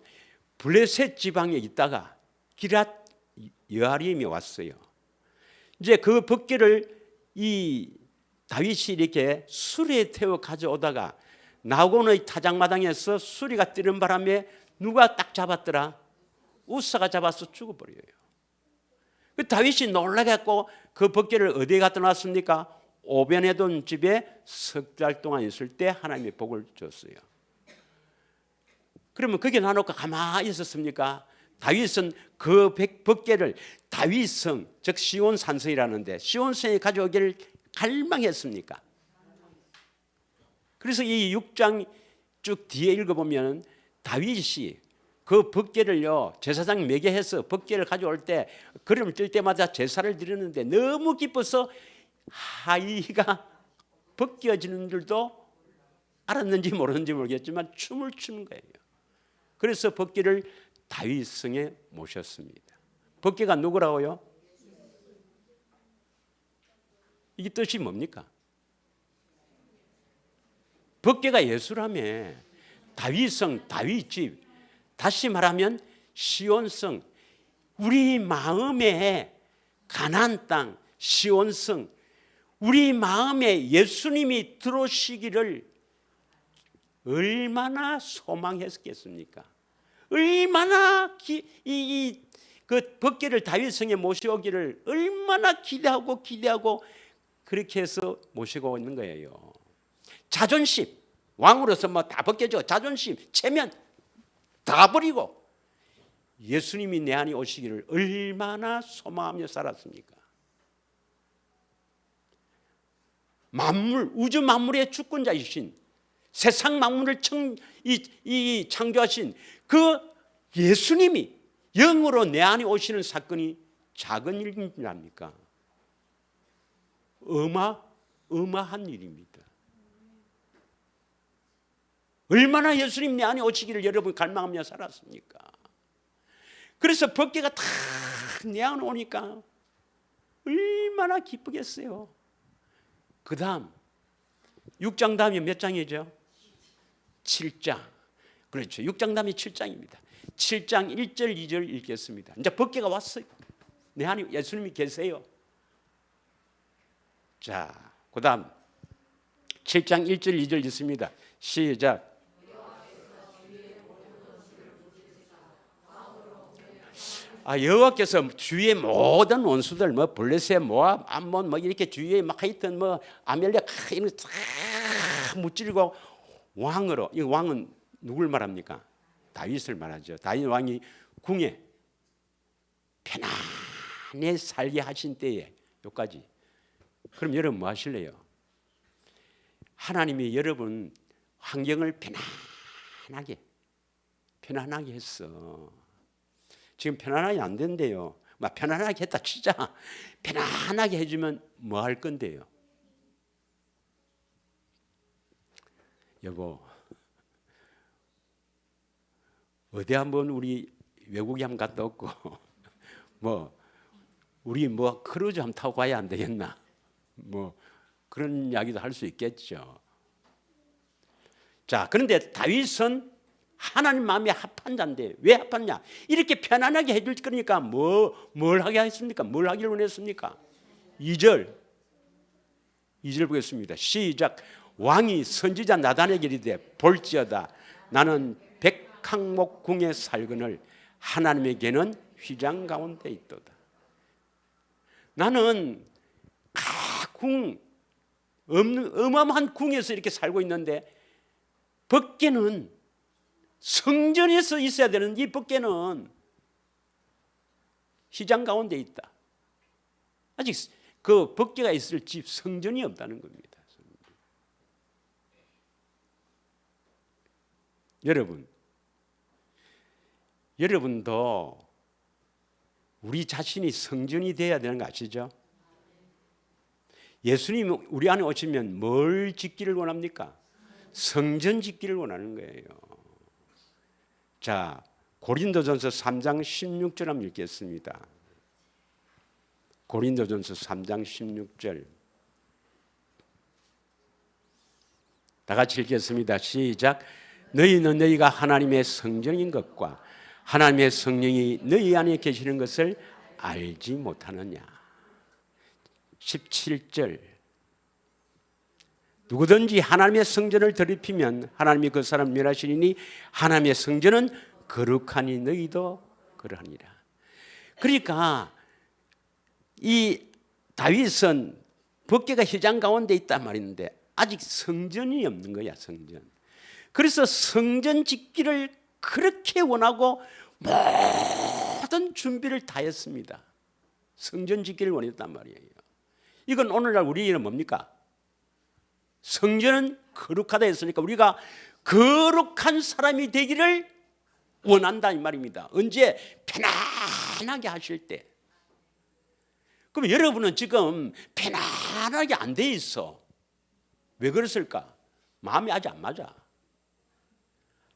블레셋 지방에 있다가 기랏 여아림이 왔어요. 이제 그 법궤를 이 다윗이 이렇게 수레에 태워 가져오다가 나곤의 타작마당에서 수리가 뛰는 바람에 누가 딱 잡았더라? 우사가 잡아서 죽어버려요. 그 다윗이 놀라갖고 그 법궤를 어디에 갖다 놨습니까? 오벤에돔 집에 석 달 동안 있을 때 하나님의 복을 줬어요. 그러면 거기에 놔놓고 가만히 있었습니까? 다윗은 그 법궤를 다윗성, 즉 시온 산성이라는데 시온성에 가져오기를 갈망했습니까? 그래서 이 6장 쭉 뒤에 읽어보면 다윗이 그 벗개를요 제사장 매개해서 벗개를 가져올 때 걸음을 뛸 때마다 제사를 드렸는데 너무 기뻐서 하이가 벗겨지는 줄도 알았는지 모르는지 모르겠지만 춤을 추는 거예요. 그래서 벗개를 다윗성에 모셨습니다. 벗개가 누구라고요? 이게 뜻이 뭡니까? 벗개가 예수라며. 다윗성, 다윗집. 다시 말하면 시온성. 우리 마음에 가나안 땅, 시온성. 우리 마음에 예수님이 들어오시기를 얼마나 소망했겠습니까? 얼마나 그 벗개를 다윗성에 모셔오기를 얼마나 기대하고 그렇게 해서 모시고 있는 거예요. 자존심, 왕으로서 뭐 다 벗겨져. 자존심, 체면 다 버리고 예수님이 내 안에 오시기를 얼마나 소망하며 살았습니까? 만물, 우주 만물의 주권자이신, 세상 만물을 창조하신 그 예수님이 영으로 내 안에 오시는 사건이 작은 일입니까? 어마한 일입니다. 얼마나 예수님 내 안에 오시기를 여러분 갈망하며 살았습니까? 그래서 벗개가 다 내 안에 오니까 얼마나 기쁘겠어요. 그 다음 6장 다음이 몇 장이죠? 7장. 그렇죠. 6장 다음이 7장입니다. 7장 1절 2절 읽겠습니다. 이제 벗개가 왔어요. 내 안에 예수님이 계세요. 자, 그 다음 7장 1절 2절 읽습니다. 시작. 여호와께서 주위의 모든 원수들 뭐 블레셋, 모압, 암몬 뭐 이렇게 주위에 막 하여튼 뭐 아멜렉 이런 거 다 무찌르고 왕으로, 이 왕은 누굴 말합니까? 다윗을 말하죠. 다윗 왕이 궁에 편안히 살게 하신 때에 여기까지. 그럼 여러분 뭐 하실래요? 하나님이 여러분 환경을 편안하게 했어. 지금 편안하게 안 된대요. 막 편안하게 했다 치자. 편안하게 해주면 뭐 할 건데요? 여보, 어디 한번 우리 외국에 한번 갔다 왔고 뭐 우리 뭐 크루즈 한번 타고 가야 안 되겠나? 뭐 그런 이야기도 할 수 있겠죠. 자, 그런데 다윗은 하나님 마음에 합한 자인데 왜 합했냐? 이렇게 편안하게 해줄 거니까 뭘 하게 했습니까? 뭘 하기를 원했습니까? 2절 보겠습니다. 시작. 왕이 선지자 나단에게 이르되 볼지어다 나는 백항목 궁에 살거늘 하나님에게는 휘장 가운데 있도다. 나는 어마어마한 궁에서 이렇게 살고 있는데 벗개는 성전에서 있어야 되는 이 벗개는 휘장 가운데 있다. 아직 그 벗개가 있을 집 성전이 없다는 겁니다. 여러분도 우리 자신이 성전이 되어야 되는 거 아시죠? 예수님이 우리 안에 오시면 뭘 짓기를 원합니까? 성전 짓기를 원하는 거예요. 자, 고린도전서 3장 16절 한번 읽겠습니다. 고린도전서 3장 16절. 다 같이 읽겠습니다. 시작. 너희는 너희가 하나님의 성전인 것과 하나님의 성령이 너희 안에 계시는 것을 알지 못하느냐. 17절. 누구든지 하나님의 성전을 더럽히면 하나님이 그 사람을 멸하시리니 하나님의 성전은 거룩하니 너희도 그러하니라. 그러니까 이 다윗은 벗개가 휘장 가운데 있단 말인데 아직 성전이 없는 거야. 성전. 그래서 성전 짓기를 그렇게 원하고 모든 준비를 다 했습니다. 성전 짓기를 원했단 말이에요. 이건 오늘날 우리는 뭡니까? 성전은 거룩하다 했으니까 우리가 거룩한 사람이 되기를 원한다 이 말입니다. 언제? 편안하게 하실 때. 그럼 여러분은 지금 편안하게 안 돼 있어. 왜 그랬을까? 마음이 아직 안 맞아.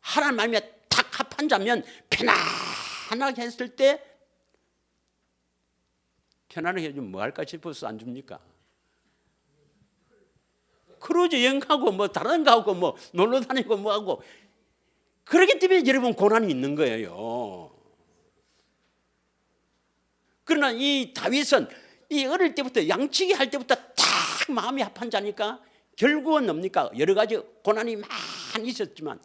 하나님 마음에 탁 합한 자면 편안하게 했을 때 편안하게 해주면 뭐 할까 싶어서 안 줍니까? 크루즈 여행 가고 뭐 다른 거 하고 뭐 놀러 다니고 뭐 하고 그렇기 때문에 여러분 고난이 있는 거예요. 그러나 이 다윗은 이 어릴 때부터 양치기 할 때부터 딱 마음이 합한 자니까 결국은 뭡니까? 여러 가지 고난이 많이 있었지만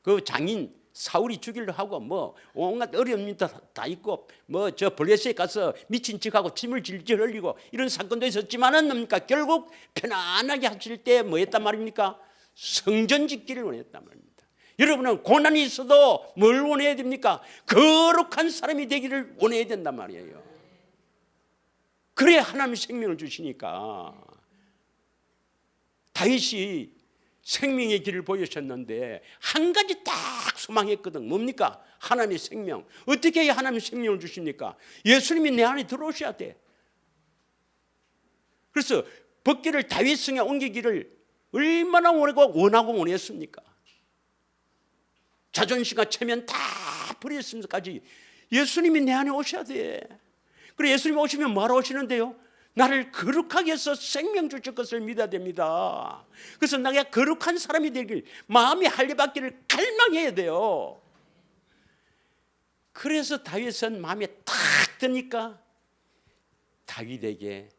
그 장인 사울이 죽이려 하고 뭐 온갖 어려움이 다 있고 뭐 저 블레셋에 가서 미친 척하고 침을 질질 흘리고 이런 사건도 있었지만은 뭡니까? 결국 편안하게 하실 때 뭐 했단 말입니까? 성전 짓기를 원했단 말입니다. 여러분은 고난이 있어도 뭘 원해야 됩니까? 거룩한 사람이 되기를 원해야 된단 말이에요. 그래야 하나님이 생명을 주시니까. 다윗이 생명의 길을 보여주셨는데 한 가지 딱 소망했거든. 뭡니까? 하나님의 생명. 어떻게 해야 하나님의 생명을 주십니까? 예수님이 내 안에 들어오셔야 돼. 그래서 법궤를 다윗 성에 옮기기를 얼마나 원하고 원했습니까? 자존심과 체면 다 버렸으면서까지 예수님이 내 안에 오셔야 돼. 그래 예수님이 오시면 뭐하러 오시는데요? 나를 거룩하게 해서 생명 주실 것을 믿어야 됩니다. 그래서 내가 거룩한 사람이 되길 마음이 할례받기를 갈망해야 돼요. 그래서 다윗은 마음에 탁 드니까 다윗에게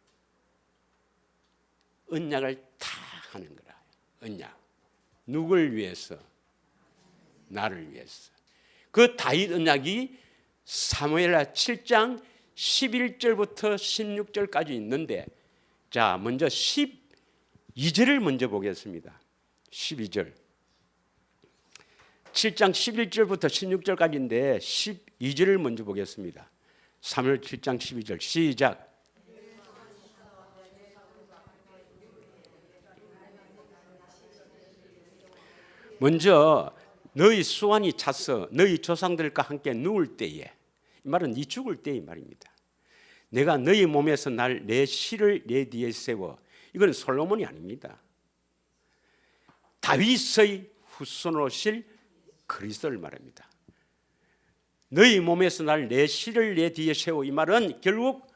언약을 다 하는 거라. 언약. 누굴 위해서? 나를 위해서. 그 다윗 언약이 사무엘하 7장 11절부터 16절까지 있는데 자 먼저 12절을 먼저 보겠습니다. 12절 7장 11절부터 16절까지인데 12절을 먼저 보겠습니다. 사무엘 7장 12절 시작. 먼저 너희 수완이 차서 너희 조상들과 함께 누울 때에 이 말은 네 죽을 때의 말입니다. 내가 너희 몸에서 내 실을 내 뒤에 세워. 이건 솔로몬이 아닙니다. 다윗의 후손으로 오실 그리스도를 말합니다. 너희 몸에서 내 실을 내 뒤에 세워. 이 말은 결국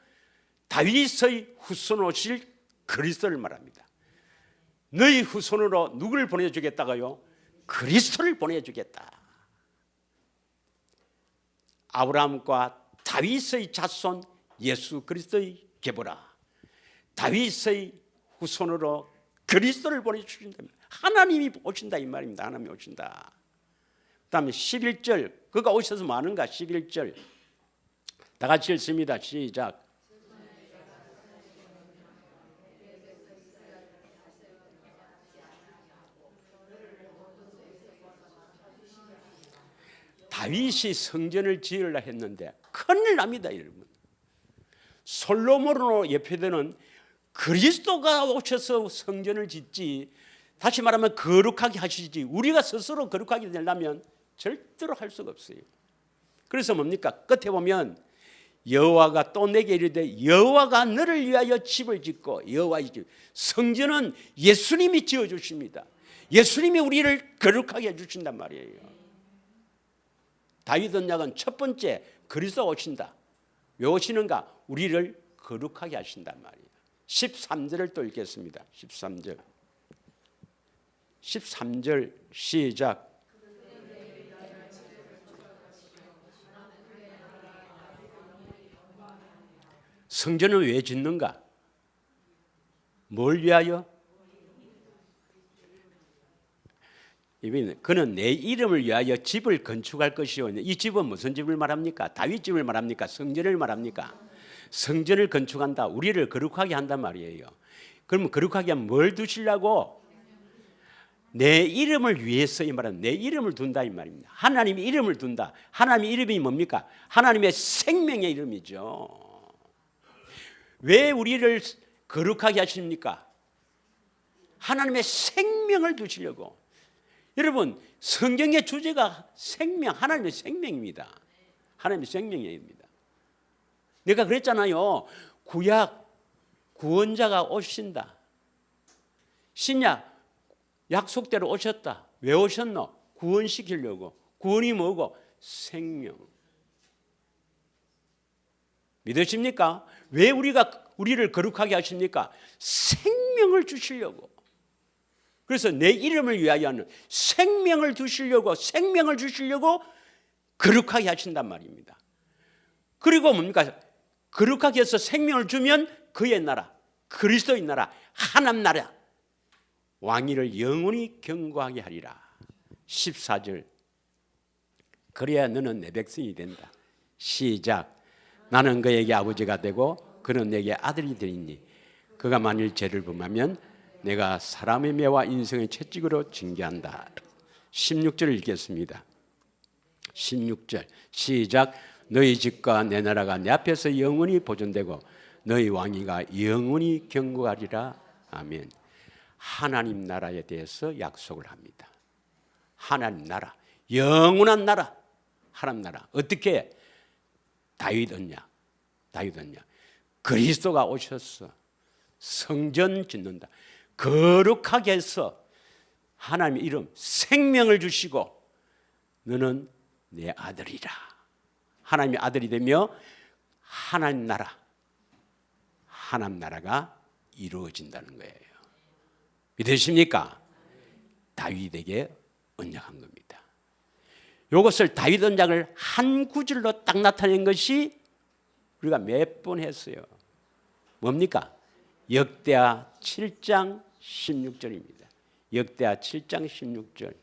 다윗의 후손으로 오실 그리스도를 말합니다. 너희 후손으로 누구를 보내주겠다고요? 그리스도를 보내주겠다. 아브라함과 다윗의 자손 예수 그리스도의 계보라. 다윗의 후손으로 그리스도를 보내주신다. 하나님이 오신다 이 말입니다. 하나님이 오신다. 그 다음에 11절 그가 오셔서 뭐 하는가? 11절 다 같이 읽습니다. 시작. 다윗이 성전을 지으려 했는데 큰일 납니다. 여러분. 솔로몬으로 예표되는 그리스도가 오셔서 성전을 짓지 다시 말하면 거룩하게 하시지 우리가 스스로 거룩하게 되려면 절대로 할 수가 없어요. 그래서 뭡니까? 끝에 보면 여호와가 또 내게 이르되 여호와가 너를 위하여 집을 짓고 여호와의 집 성전은 예수님이 지어주십니다. 예수님이 우리를 거룩하게 해주신단 말이에요. 다윗 언약은 첫 번째 그리스도가 오신다. 왜 오시는가? 우리를 거룩하게 하신단 말이에요. 13절을 또 읽겠습니다. 13절 시작. 성전은 왜 짓는가? 뭘 위하여? 그는 내 이름을 위하여 집을 건축할 것이요. 이 집은 무슨 집을 말합니까? 다윗 집을 말합니까? 성전을 말합니까? 성전을 건축한다. 우리를 거룩하게 한단 말이에요. 그러면 거룩하게 하면 뭘 두시려고? 내 이름을 위해서 이 말은 내 이름을 둔다 이 말입니다. 하나님의 이름을 둔다. 하나님의 이름이 뭡니까? 하나님의 생명의 이름이죠. 왜 우리를 거룩하게 하십니까? 하나님의 생명을 두시려고. 여러분, 성경의 주제가 생명, 하나님의 생명입니다. 하나님의 생명입니다. 내가 그랬잖아요. 구약 구원자가 오신다. 신약 약속대로 오셨다. 왜 오셨노? 구원시키려고. 구원이 뭐고? 생명. 믿으십니까? 왜 우리를 거룩하게 하십니까? 생명을 주시려고. 그래서 내 이름을 위하여는 생명을 주시려고 거룩하게 하신단 말입니다. 그리고 뭡니까? 거룩하게 해서 생명을 주면 그의 나라, 그리스도의 나라, 하나님 나라, 왕위를 영원히 경고하게 하리라. 14절. 그래야 너는 내 백성이 된다. 시작. 나는 그에게 아버지가 되고 그는 내게 아들이 되리니 그가 만일 죄를 범하면 내가 사람의 매와 인생의 채찍으로 징계한다. 16절을 읽겠습니다. 16절 시작. 너희 집과 내 나라가 내 앞에서 영원히 보존되고 너희 왕위가 영원히 경고하리라. 아멘. 하나님 나라에 대해서 약속을 합니다. 하나님 나라, 영원한 나라, 하나님 나라. 어떻게? 다윗 언약. 그리스도가 오셔서 성전 짓는다. 거룩하게 해서 하나님의 이름, 생명을 주시고 너는 내 아들이라. 하나님의 아들이 되며 하나님 나라가 이루어진다는 거예요. 믿으십니까? 다윗에게 언약한 겁니다. 이것을 다윗 언약을 한 구절로 딱 나타낸 것이 우리가 몇 번 했어요. 뭡니까? 역대하 7장 16절입니다. 역대하 7장 16절.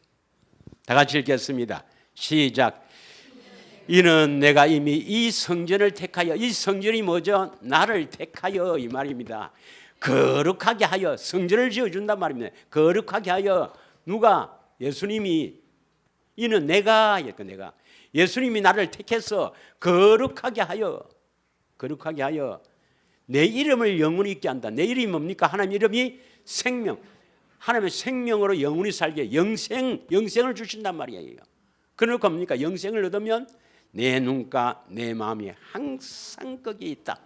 다 같이 읽겠습니다. 시작. 이는 내가 이미 이 성전을 택하여, 이 성전이 뭐죠? 나를 택하여 이 말입니다. 거룩하게 하여 성전을 지어준단 말입니다. 거룩하게 하여. 누가? 예수님이. 이는 내가 예수님이 나를 택해서 거룩하게 하여 내 이름을 영원히 있게 한다. 내 이름이 뭡니까? 하나님 이름이 생명. 하나님의 생명으로 영원히 살게 영생을 주신단 말이에요. 그러니까 뭡니까? 영생을 얻으면 내 눈과 내 마음이 항상 거기에 있다.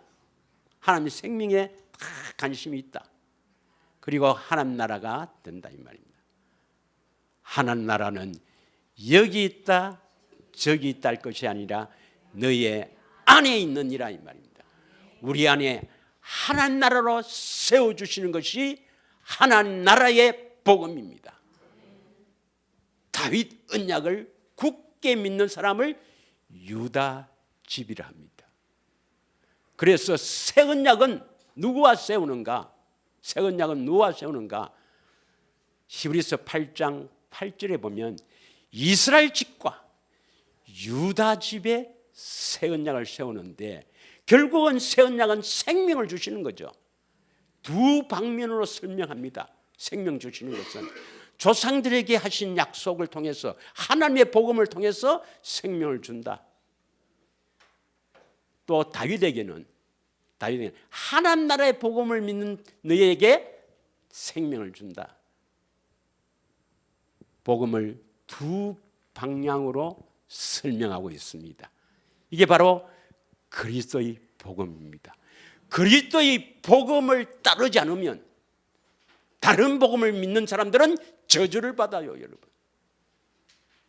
하나님의 생명에 다 관심이 있다. 그리고 하나님 나라가 된다 이 말입니다. 하나님 나라는 여기 있다 저기 있다 할 것이 아니라 너의 안에 있느니라 이 말입니다. 우리 안에 하나님 나라로 세워주시는 것이 하나님 나라의 복음입니다. 다윗 언약을 굳게 믿는 사람을 유다 집이라 합니다. 그래서 새 언약은 누구와 세우는가? 새 언약은 누구와 세우는가? 히브리서 8장 8절에 보면 이스라엘 집과 유다 집에 새 언약을 세우는데 결국은 새 언약은 생명을 주시는 거죠. 두 방면으로 설명합니다. 생명 주시는 것은 조상들에게 하신 약속을 통해서 하나님의 복음을 통해서 생명을 준다. 또 다윗에게는 하나님 나라의 복음을 믿는 너희에게 생명을 준다. 복음을 두 방향으로 설명하고 있습니다. 이게 바로 그리스도의 복음입니다. 그리스도의 복음을 따르지 않으면 다른 복음을 믿는 사람들은 저주를 받아요, 여러분.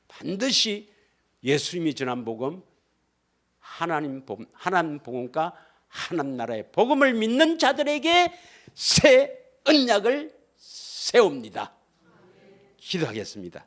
반드시 예수님이 전한 복음, 하나님 복음과 하나님 나라의 복음을 믿는 자들에게 새 언약을 세웁니다. 기도하겠습니다.